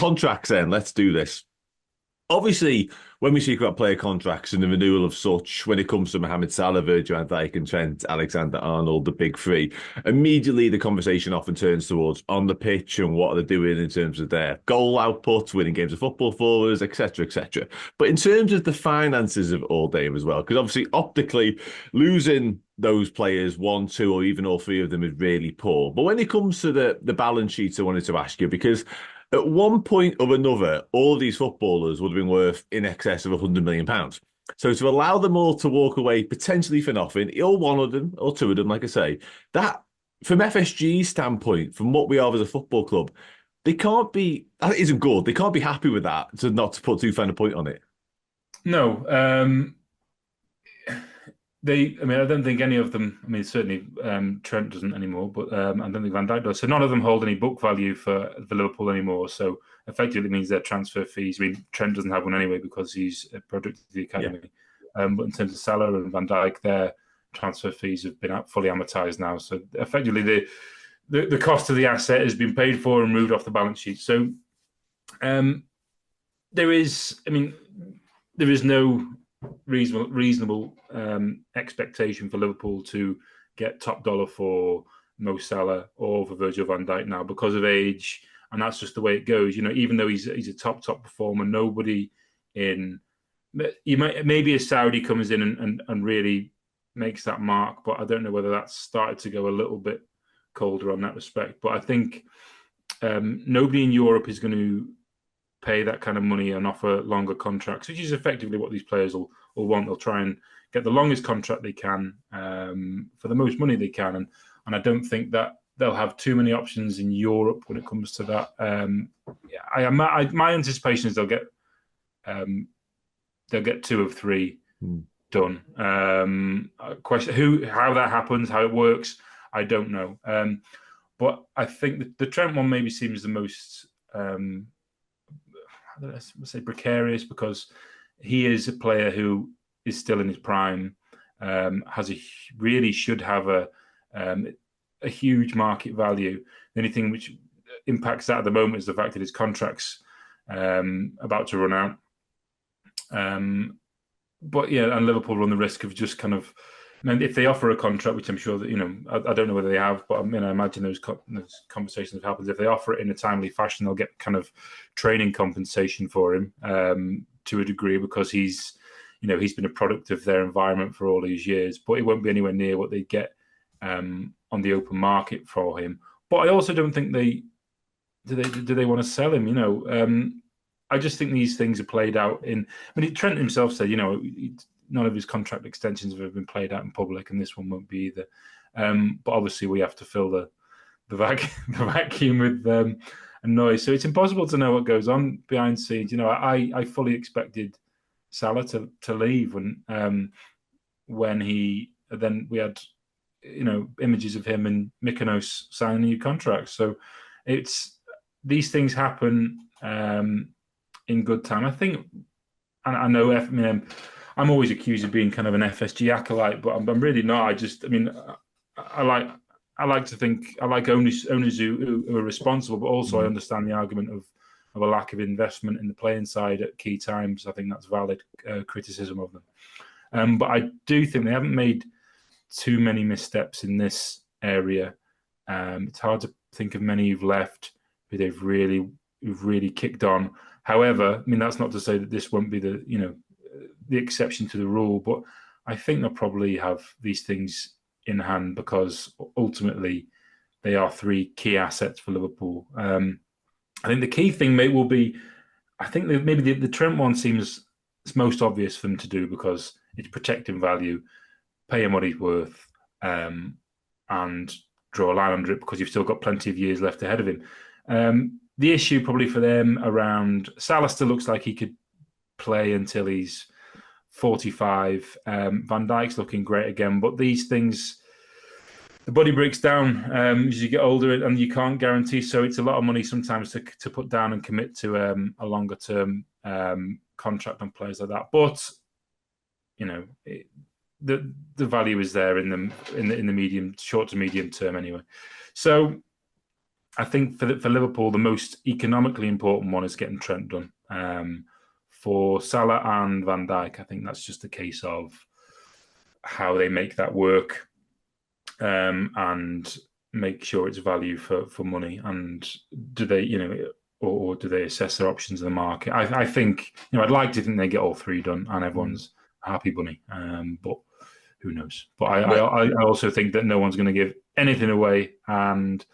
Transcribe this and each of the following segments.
Contracts then, let's do this. Obviously, when we speak about player contracts and the renewal of such, when it comes to Mohamed Salah, Virgil van Dijk and Trent Alexander-Arnold, the big three, immediately the conversation often turns towards on the pitch and what are they doing in terms of their goal output, winning games of football for us, etc., etc. But in terms of the finances of all day as well, because obviously optically losing those players, one, two, or even all three of them is really poor. But when it comes to the balance sheets, I wanted to ask you because at one point or another, all these footballers would have been worth in excess of £100 million. So to allow them all to walk away potentially for nothing, or one of them, or two of them, like I say, that from FSG's standpoint, from what we are as a football club, they can't be, that isn't good. They can't be happy with that, to not to put too fine a point on it. No, I don't think any of them. I mean, certainly Trent doesn't anymore, but I don't think Van Dijk does. So none of them hold any book value for Liverpool anymore. So effectively, it means their transfer fees. I mean, Trent doesn't have one anyway because he's a product of the academy. Yeah. But in terms of Salah and Van Dijk, their transfer fees have been fully amortised now. So effectively, the cost of the asset has been paid for and moved off the balance sheet. So there is no reasonable expectation for Liverpool to get top dollar for Mo Salah or for Virgil van Dijk now because of age, and that's just the way it goes. You know, even though he's a top performer, nobody maybe a Saudi comes in and really makes that mark, but I don't know whether that's started to go a little bit colder on that respect. But I think nobody in Europe is going to pay that kind of money and offer longer contracts, which is effectively what these players will want. They'll try and get the longest contract they can for the most money they can, and I don't think that they'll have too many options in Europe when it comes to that. My anticipation is they'll get two of three done. How that happens, how it works, I don't know. But I think the Trent one maybe seems the most let's say precarious because he is a player who is still in his prime, should have a huge market value. The only thing which impacts that at the moment is the fact that his contract's about to run out. But yeah, and Liverpool run the risk of just kind of, if they offer a contract, which I'm sure that, I don't know whether they have, but I imagine those conversations have happened. If they offer it in a timely fashion, they'll get kind of training compensation for him to a degree because he's been a product of their environment for all these years, but it won't be anywhere near what they get on the open market for him. But I also don't think do they want to sell him? I just think these things are played out Trent himself said, none of his contract extensions have ever been played out in public, and this one won't be either. But obviously, we have to fill the vacuum with a noise, so it's impossible to know what goes on behind the scenes. I fully expected Salah to leave when we had images of him and Mykonos signing new contracts. So these things happen in good time. I think, and I know. I'm always accused of being kind of an FSG acolyte, but I'm really not. I like to think I like owners who are responsible, but also I understand the argument of a lack of investment in the playing side at key times. I think that's valid criticism of them. But I do think they haven't made too many missteps in this area. It's hard to think of many who've left who who've really kicked on. However, that's not to say that this won't be the exception to the rule, but I think they'll probably have these things in hand because ultimately they are three key assets for Liverpool. I think the key thing will be, I think that maybe the Trent one seems it's most obvious for them to do because it's protecting value, pay him what he's worth, and draw a line under it because you've still got plenty of years left ahead of him. The issue probably for them around Salah still looks like he could play until he's 45. Van Dijk's looking great again, but these things, the body breaks down as you get older, and you can't guarantee. So it's a lot of money sometimes to put down and commit to a longer term contract on players like that. But the value is there in the short to medium term anyway. So I think for Liverpool, the most economically important one is getting Trent done. For Salah and Van Dijk, I think that's just a case of how they make that work, and make sure it's value for money. And do they, or do they assess their options in the market? I think, I'd like to think they get all three done and everyone's happy bunny. But who knows? But I also think that no one's going to give anything away, and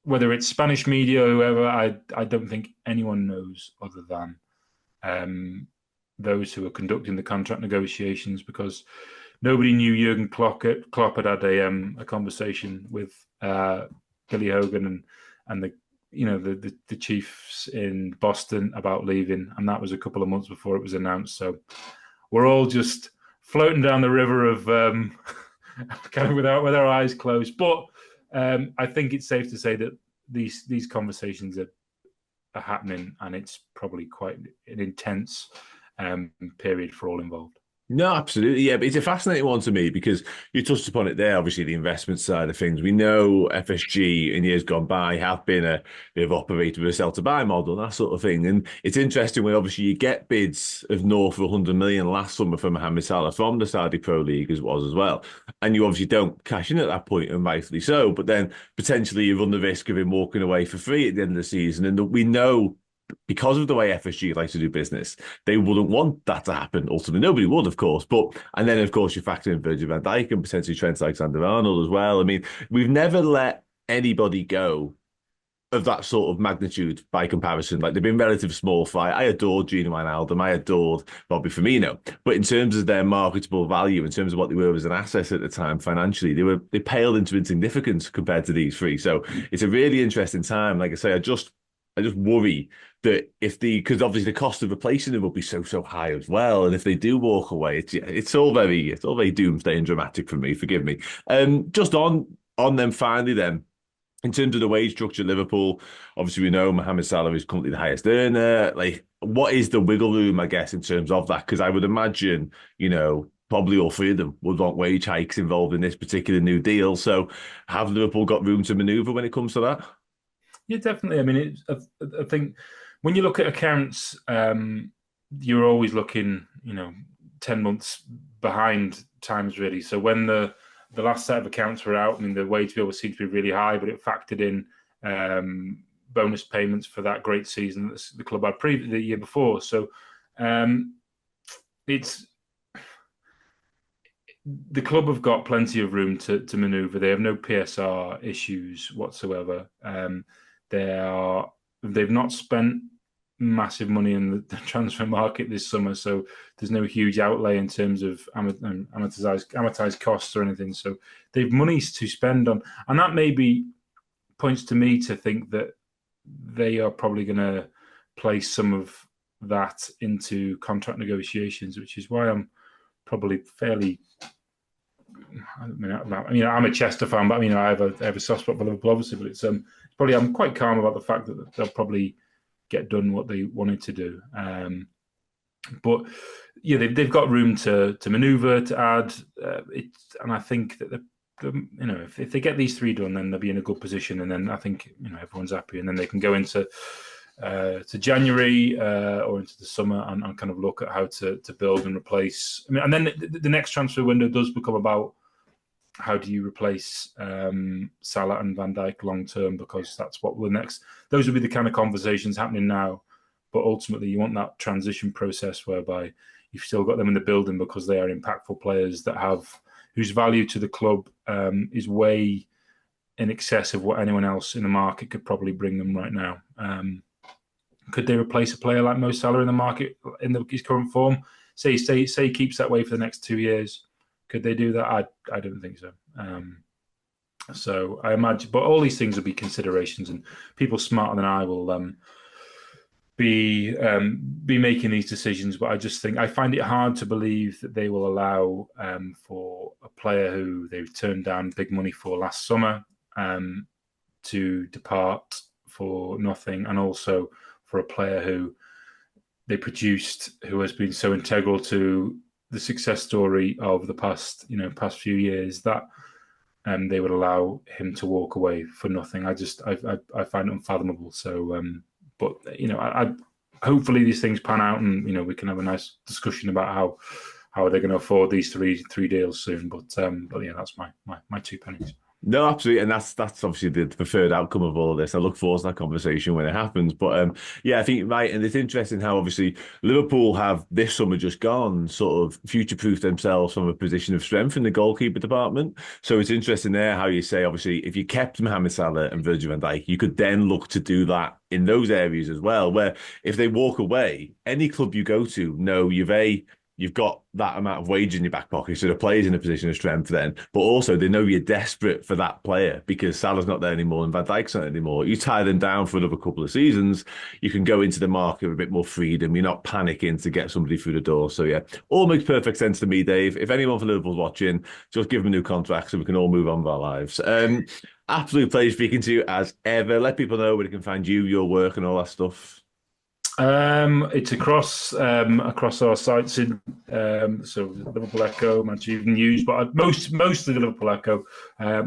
whether it's Spanish media or whoever, I don't think anyone knows other than those who are conducting the contract negotiations, because nobody knew Jurgen Klopp had had a conversation with Billy Hogan and the Chiefs in Boston about leaving, and that was a couple of months before it was announced. So we're all just floating down the river of kind of with our eyes closed. But I think it's safe to say that these conversations are happening, and it's probably quite an intense period for all involved. No, absolutely. Yeah, but it's a fascinating one to me because you touched upon it there, obviously, the investment side of things. We know FSG in years gone by have they've operated with a sell to buy model and that sort of thing. And it's interesting when obviously you get bids of north of 100 million last summer for Mohamed Salah from the Saudi Pro League as well. And you obviously don't cash in at that point, and rightfully so. But then potentially you run the risk of him walking away for free at the end of the season. And we know, because of the way FSG likes to do business, they wouldn't want that to happen. Ultimately, nobody would, of course. And then, of course, you factor in Virgil van Dijk and potentially Trent Alexander-Arnold as well. I mean, we've never let anybody go of that sort of magnitude by comparison. Like, they've been relatively small fry. I adored Gino Wijnaldum. I adored Bobby Firmino. But in terms of their marketable value, in terms of what they were as an asset at the time financially, they paled into insignificance compared to these three. So it's a really interesting time. Like I say, I just worry that because obviously the cost of replacing them will be so high as well, and if they do walk away, it's all very doomsday and dramatic for me. Forgive me. Just on them finally, then, in terms of the wage structure at Liverpool, obviously we know Mohamed Salah is currently the highest earner. Like, what is the wiggle room, I guess, in terms of that? Because I would imagine, probably all three of them would want wage hikes involved in this particular new deal. So have Liverpool got room to manoeuvre when it comes to that? Yeah, definitely. I mean, I think when you look at accounts, you're always looking, 10 months behind times, really. So when the last set of accounts were out, I mean, the wage bill seemed to be really high, but it factored in bonus payments for that great season that the club had the year before. So it's the club have got plenty of room to manoeuvre. They have no PSR issues whatsoever. They've not spent massive money in the transfer market this summer, so there's no huge outlay in terms of amortized costs or anything. So they've monies to spend on, and that maybe points to me to think that they are probably going to place some of that into contract negotiations, which is why I'm probably fairly. I'm a Chester fan, but I have a soft spot for Liverpool, obviously. But it's probably I'm quite calm about the fact that they'll probably get done what they wanted to do. But yeah, they've got room to manoeuvre, to add. And I think that if they get these three done, then they'll be in a good position. And then I think everyone's happy, and then they can go into to January or into the summer and kind of look at how to build and replace. And then the next transfer window does become about how do you replace Salah and Van Dijk long term, because that's what those will be the kind of conversations happening now. But ultimately, you want that transition process whereby you've still got them in the building because they are impactful players whose value to the club is way in excess of what anyone else in the market could probably bring them right now. Could they replace a player like Mo Salah in the market in his current form? Say he keeps that way for the next 2 years. Could they do that? I don't think so. So I imagine, but all these things will be considerations, and people smarter than I will be making these decisions. But I find it hard to believe that they will allow for a player who they turned down big money for last summer to depart for nothing, and also for a player who they produced, who has been so integral to the success story of the past few years. That they would allow him to walk away for nothing. I find it unfathomable. So, but I hopefully these things pan out, and we can have a nice discussion about how are they going to afford these three deals soon. But yeah, that's my 2 pennies. No, absolutely, and that's obviously the preferred outcome of all of this. I look forward to that conversation when it happens. But yeah, I think right, and it's interesting how obviously Liverpool have this summer just gone sort of future-proofed themselves from a position of strength in the goalkeeper department. So it's interesting there how you say obviously if you kept Mohamed Salah and Virgil van Dijk, you could then look to do that in those areas as well. Where if they walk away, any club you go to, no, you've got that amount of wage in your back pocket, so the player's in a position of strength then. But also, they know you're desperate for that player because Salah's not there anymore and Van Dijk's not anymore. You tie them down for another couple of seasons, you can go into the market with a bit more freedom. You're not panicking to get somebody through the door. So yeah, all makes perfect sense to me, Dave. If anyone for Liverpool's watching, just give them a new contract so we can all move on with our lives. Absolute pleasure speaking to you as ever. Let people know where they can find you, your work, and all that stuff. It's across our sites in so Liverpool Echo, Manchester Evening News, but mostly the Liverpool Echo.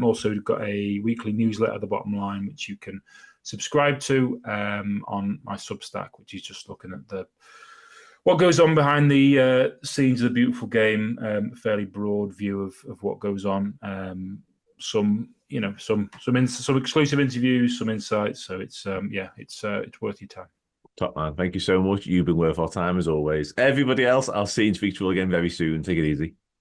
Also, we've got a weekly newsletter at the bottom line, which you can subscribe to on my Substack, which is just looking at what goes on behind the scenes of the beautiful game. A fairly broad view of what goes on. Some exclusive interviews, some insights. So it's worth your time. Top man, thank you so much. You've been worth our time as always. Everybody else, I'll see and speak to you all again very soon. Take it easy.